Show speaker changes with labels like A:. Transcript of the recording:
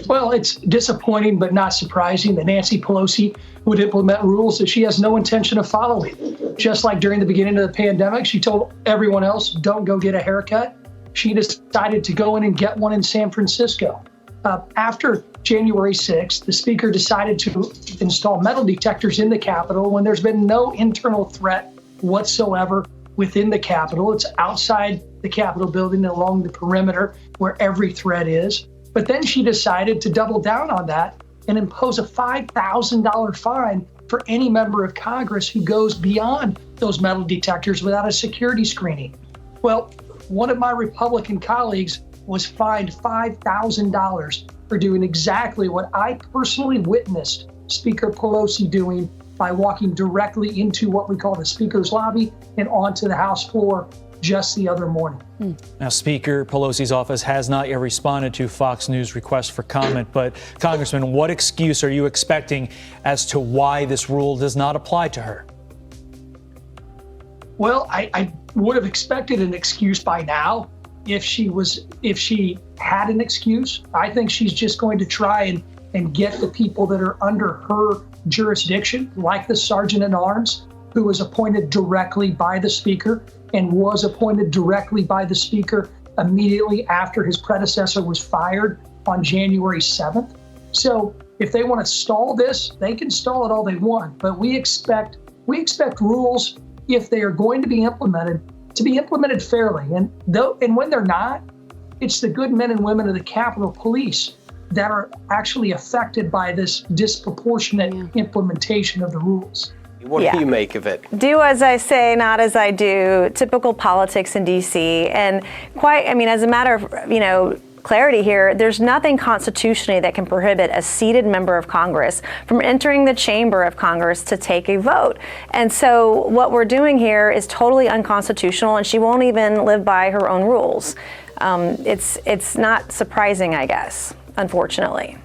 A: Well, it's disappointing but not surprising that Nancy Pelosi would implement rules that she has no intention of following. Just like during the beginning of the pandemic, she told everyone else, don't go get a haircut. She decided to go in and get one in San Francisco. After January 6th, the speaker decided to install metal detectors in the Capitol when there's been no internal threat whatsoever within the Capitol. It's outside the Capitol building along the perimeter where every threat is. But then she decided to double down on that and impose a $5,000 fine for any member of Congress who goes beyond those metal detectors without a security screening. Well, one of my Republican colleagues was fined $5,000 for doing exactly what I personally witnessed Speaker Pelosi doing by walking directly into what we call the Speaker's lobby and onto the House floor just the other morning.
B: Now, Speaker Pelosi's office has not yet responded to Fox News' request for comment, but Congressman, what excuse are you expecting as to why this rule does not apply to her?
A: Well, I would have expected an excuse by now if she had an excuse. I think she's just going to try and get the people that are under her jurisdiction, like the Sergeant at Arms, who was appointed directly by the Speaker and was appointed directly by the Speaker immediately after his predecessor was fired on January 7th. So if they want to stall this, they can stall it all they want. But we expect rules, if they are going to be implemented fairly. And when they're not, it's the good men and women of the Capitol Police that are actually affected by this disproportionate implementation of the rules.
C: What do you make of it?
D: Do as I say, not as I do. Typical politics in D.C. And as a matter of, clarity here, there's nothing constitutionally that can prohibit a seated member of Congress from entering the chamber of Congress to take a vote. And so what we're doing here is totally unconstitutional, and she won't even live by her own rules. It's not surprising, I guess, unfortunately.